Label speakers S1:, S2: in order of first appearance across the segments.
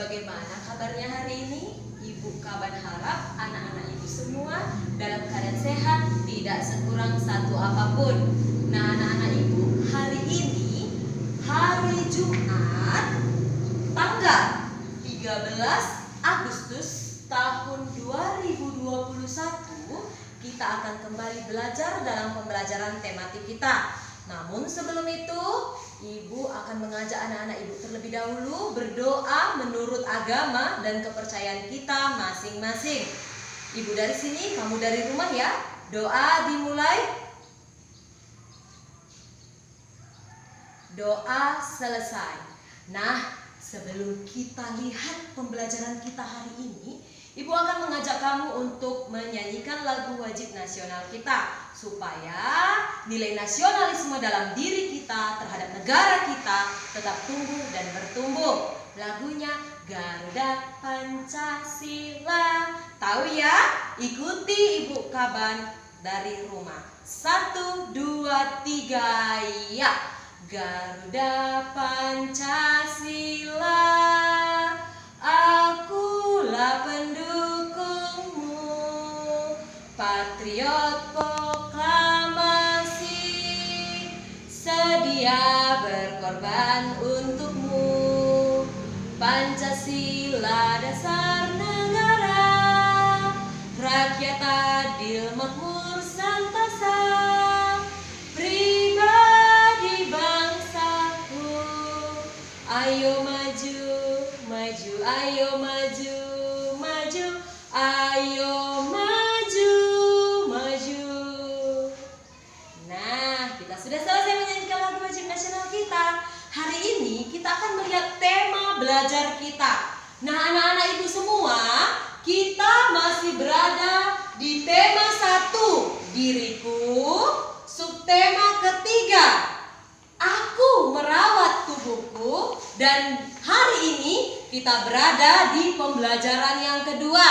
S1: Bagaimana kabarnya hari ini? Ibu Kaban harap anak-anak ibu semua dalam keadaan sehat, tidak sekurang satu apapun. Nah, anak-anak ibu, hari ini hari Jumat tanggal 13 Agustus tahun 2021, kita akan kembali belajar dalam pembelajaran tematik kita. Namun sebelum itu, ibu akan mengajak anak-anak ibu terlebih dahulu berdoa menurut agama dan kepercayaan kita masing-masing. Ibu dari sini, kamu dari rumah ya. Doa dimulai. Doa selesai. Nah, sebelum kita lihat pembelajaran kita hari ini, ibu akan mengajak kamu untuk menyanyikan lagu wajib nasional kita, supaya nilai nasionalisme dalam diri kita terhadap negara kita tetap tumbuh dan bertumbuh. Lagunya Garuda Pancasila. Tahu ya? Ikuti Ibu Kaban dari rumah. 1, 2, 3, ya. Garuda Pancasila, akulah pendukungmu, patriot proklamasi, sedia berkorban untukmu. Pancasila dasar negara, rakyat adil makmur santasa, pribadi bangsaku. Ayo maju, maju, ayo maju, maju, ayo maju, maju. Nah, kita sudah selesai menyanyikan lagu wajib nasional kita. Hari ini kita akan melihat tema belajar kita. Nah, anak-anak ibu semua, kita masih berada di tema 1, diriku. Subtema ketiga, aku merawat tubuhku. Dan hari ini kita berada di pembelajaran yang kedua.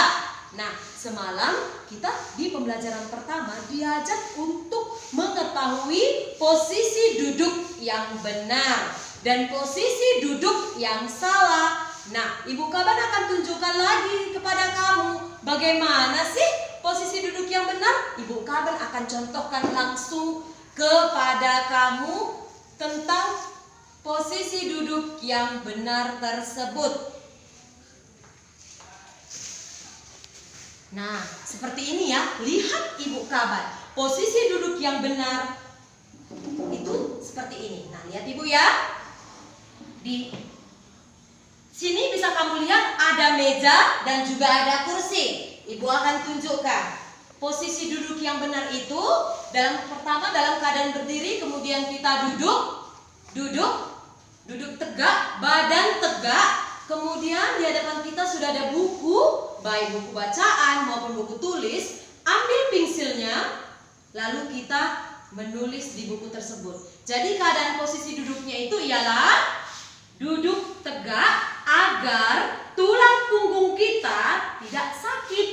S1: Nah, semalam kita di pembelajaran pertama diajak untuk mengetahui posisi duduk yang benar dan posisi duduk yang salah. Nah, Ibu Kaban akan tunjukkan lagi kepada kamu bagaimana sih posisi duduk yang benar. Ibu Kaban akan contohkan langsung kepada kamu tentang posisi duduk yang benar tersebut. Nah, seperti ini ya. Lihat Ibu Kaban, posisi duduk yang benar itu seperti ini. Nah, lihat Ibu ya. Di sini bisa kamu lihat ada meja dan juga ada kursi. Ibu akan tunjukkan posisi duduk yang benar itu. Pertama dalam keadaan berdiri, kemudian kita duduk tegak, badan tegak. Kemudian di hadapan kita sudah ada buku, baik buku bacaan maupun buku tulis. Ambil pensilnya, lalu kita menulis di buku tersebut. Jadi keadaan posisi duduknya itu ialah duduk tegak agar tulang punggung kita tidak sakit.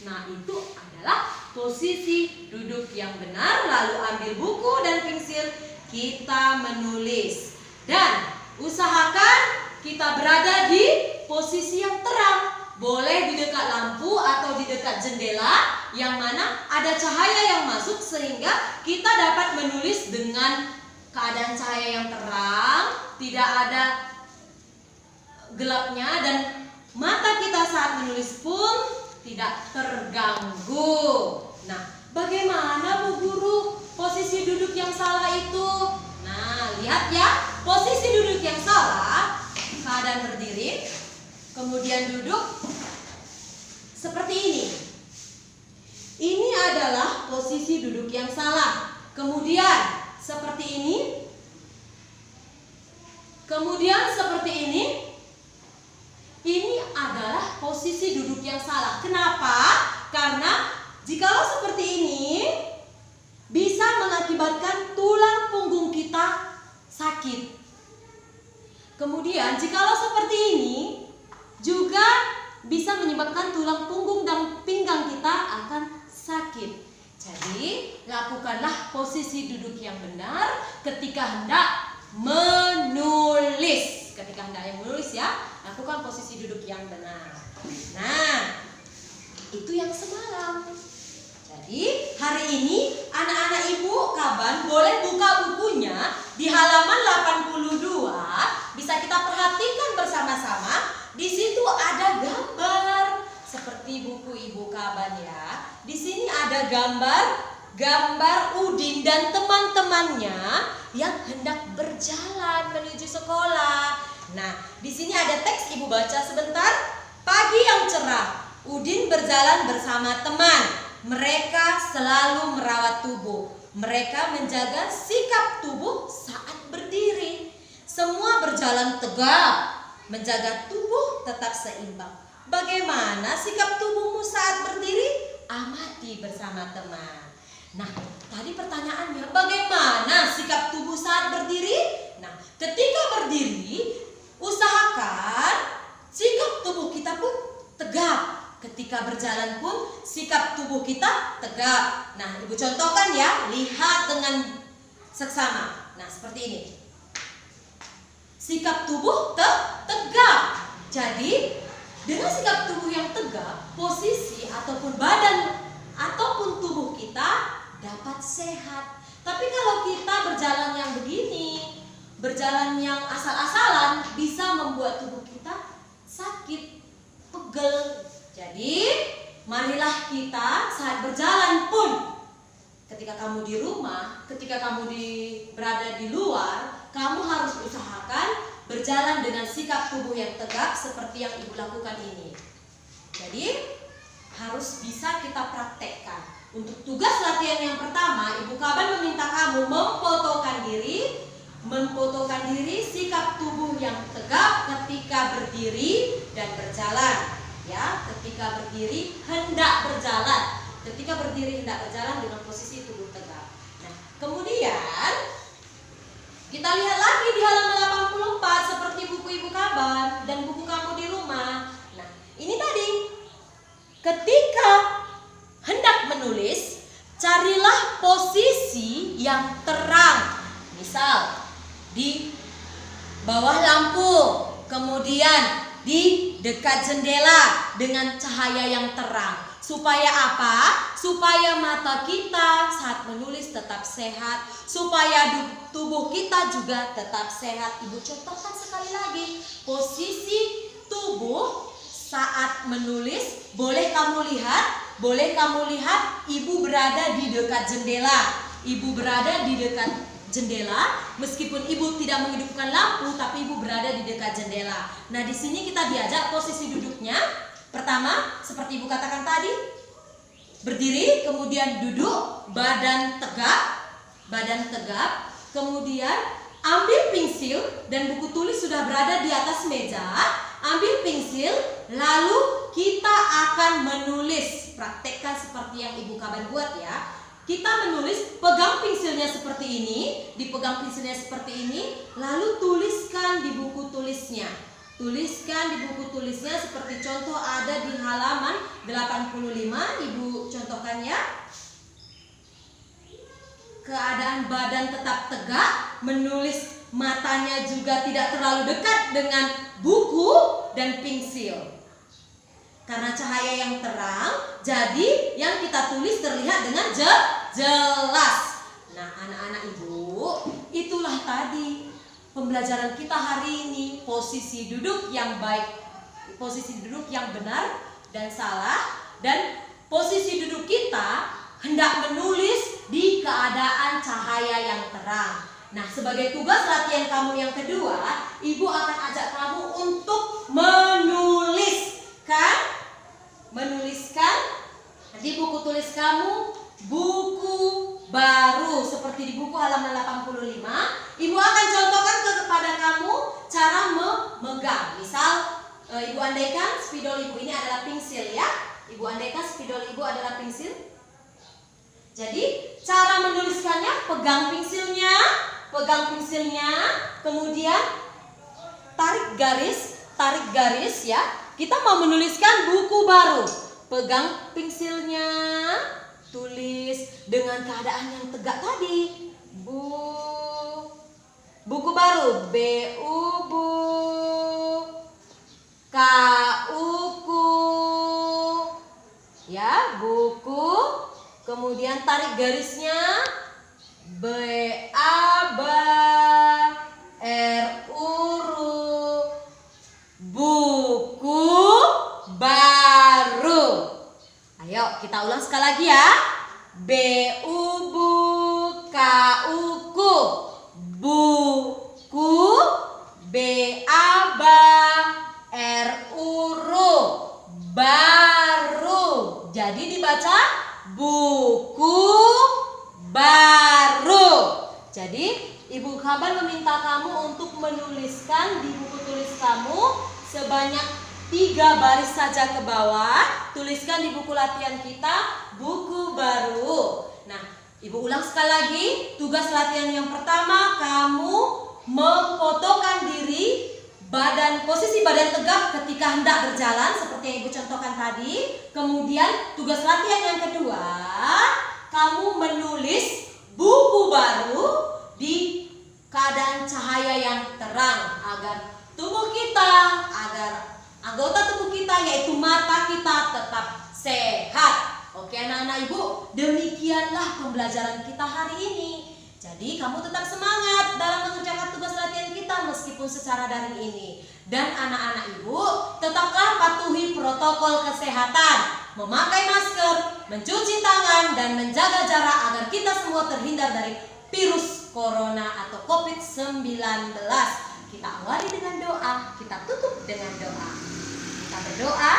S1: Nah, itu adalah posisi duduk yang benar. Lalu ambil buku dan pensil, kita menulis. Dan usahakan kita berada di posisi yang terang. Boleh di dekat lampu atau di dekat jendela, yang mana ada cahaya yang masuk sehingga kita dapat menulis dengan keadaan cahaya yang terang, tidak ada gelapnya, dan mata kita saat menulis pun tidak terganggu. Nah, bagaimana Bu Guru posisi duduk yang salah itu? Nah, lihat ya, posisi duduk yang salah, keadaan berdiri, kemudian duduk seperti ini. Ini adalah posisi duduk yang salah. Kemudian seperti ini. Kemudian seperti ini. Ini adalah posisi duduk yang salah. Kenapa? Karena jikalau seperti ini bisa mengakibatkan tulang punggung kita sakit. Kemudian jikalau seperti ini juga bisa menyebabkan tulang punggung dan pinggang kita akan sakit. Jadi lakukanlah posisi duduk yang benar ketika hendak menulis. Ketika ketika hendak yang menulis ya, lakukan posisi duduk yang benar. Nah, itu yang semalam. Jadi hari ini anak-anak ibu kaban boleh buka bukunya di halaman 82. Bisa kita perhatikan bersama-sama. Di situ ada gambar seperti buku ibu kaban ya. Di sini ada gambar Udin dan teman-temannya yang hendak berjalan menuju sekolah. Nah, di sini ada teks, ibu baca sebentar. Pagi yang cerah, Udin berjalan bersama teman. Mereka selalu merawat tubuh. Mereka menjaga sikap tubuh saat berdiri. Semua berjalan tegap, menjaga tubuh tetap seimbang. Bagaimana sikap tubuhmu saat berdiri? Amati bersama teman. Nah, tadi pertanyaannya, bagaimana sikap tubuh saat berdiri? Nah, ketika berdiri, usahakan sikap tubuh kita pun tegap. Ketika berjalan pun sikap tubuh kita tegap. Nah, ibu contohkan ya, lihat dengan seksama. Nah, seperti ini. Sikap tubuh tegap. Jadi, dengan sikap tubuh yang tegap, posisi ataupun badan ataupun tubuh kita dapat sehat. Tapi kalau kita berjalan yang begini, berjalan yang asal-asalan, bisa membuat tubuh kita sakit, pegel. Jadi, marilah kita saat berjalan pun, ketika kamu di rumah, ketika kamu berada di luar, kamu harus usahakan berjalan dengan sikap tubuh yang tegap seperti yang ibu lakukan ini. Jadi, harus bisa kita praktekkan. Untuk tugas latihan yang pertama, ibu kaban meminta kamu memfotokan diri sikap tubuh yang tegap ketika berdiri dan berjalan. Ya, ketika berdiri hendak berjalan. Ketika berdiri hendak berjalan dengan posisi tubuh tegap. Nah, kemudian kita lihat lagi di halaman 84 seperti buku ibu kaban dan buku kamu di rumah. Nah, ini tadi ketika hendak menulis, carilah posisi yang terang. Misal di bawah lampu, kemudian di dekat jendela dengan cahaya yang terang. Supaya apa? Supaya mata kita saat menulis tetap sehat, supaya tubuh kita juga tetap sehat. Ibu contohkan sekali lagi, posisi tubuh saat menulis. Boleh kamu lihat ibu berada di dekat jendela. Ibu berada di dekat jendela, meskipun ibu tidak menghidupkan lampu, tapi ibu berada di dekat jendela. Nah, di sini kita diajak posisi duduknya. Pertama, seperti ibu katakan tadi, berdiri, kemudian duduk, badan tegap, kemudian ambil pensil dan buku tulis sudah berada di atas meja. Ambil pensil, lalu kita akan menulis. Praktekkan seperti yang ibu kaban buat ya. Kita menulis, pegang pensilnya seperti ini, dipegang pensilnya seperti ini, lalu tuliskan di buku tulisnya. Tuliskan di buku tulisnya seperti contoh ada di halaman 85, ibu contohkan ya. Keadaan badan tetap tegak, menulis matanya juga tidak terlalu dekat dengan buku dan pensil. Karena cahaya yang terang, jadi yang kita tulis terlihat dengan jelas. Nah, anak-anak ibu, itulah tadi pembelajaran kita hari ini. Posisi duduk yang baik, posisi duduk yang benar dan salah, dan posisi duduk kita hendak menulis di keadaan cahaya yang terang. Nah, sebagai tugas latihan kamu yang kedua, ibu akan ajak kamu untuk menuliskan di buku tulis kamu buku baru seperti di buku halaman 85. Ibu akan contohkan kepada kamu cara memegang. Misal ibu andaikan spidol ibu ini adalah pensil ya. Ibu andaikan spidol ibu adalah pensil. Jadi cara menuliskannya, pegang pensilnya, kemudian tarik garis ya. Kita mau menuliskan buku baru. Pegang pensilnya, tulis dengan keadaan yang tegak tadi. Buku baru, BU KUku. Ya, buku. Kemudian tarik garisnya. BABA. RURU. Buku baru. Ayo kita ulang sekali lagi ya. BUBU. KUku. Buku. BABA. RURU. Baru. Jadi dibaca buku baru. Jadi Ibu Kaban meminta kamu untuk menuliskan di buku tulis kamu sebanyak 3 baris saja ke bawah. Tuliskan di buku latihan kita buku baru. Nah, Ibu ulang sekali lagi. Tugas latihan yang pertama, kamu memfotokan diri, posisi badan tegap ketika hendak berjalan seperti yang Ibu contohkan tadi. Kemudian tugas latihan yang kedua, kamu menulis buku baru di keadaan cahaya yang terang agar tubuh kita, agar anggota tubuh kita yaitu mata kita tetap sehat. Oke anak-anak Ibu, demikianlah pembelajaran kita hari ini. Jadi kamu tetap semangat dalam mengerjakan tugas latihan kita meskipun secara daring ini. Dan anak-anak Ibu, tetaplah patuhi protokol kesehatan, memakai masker, mencuci tangan, dan menjaga jarak agar kita semua terhindar dari virus corona atau COVID-19. Kita awali dengan doa, kita tutup dengan doa. Kita berdoa.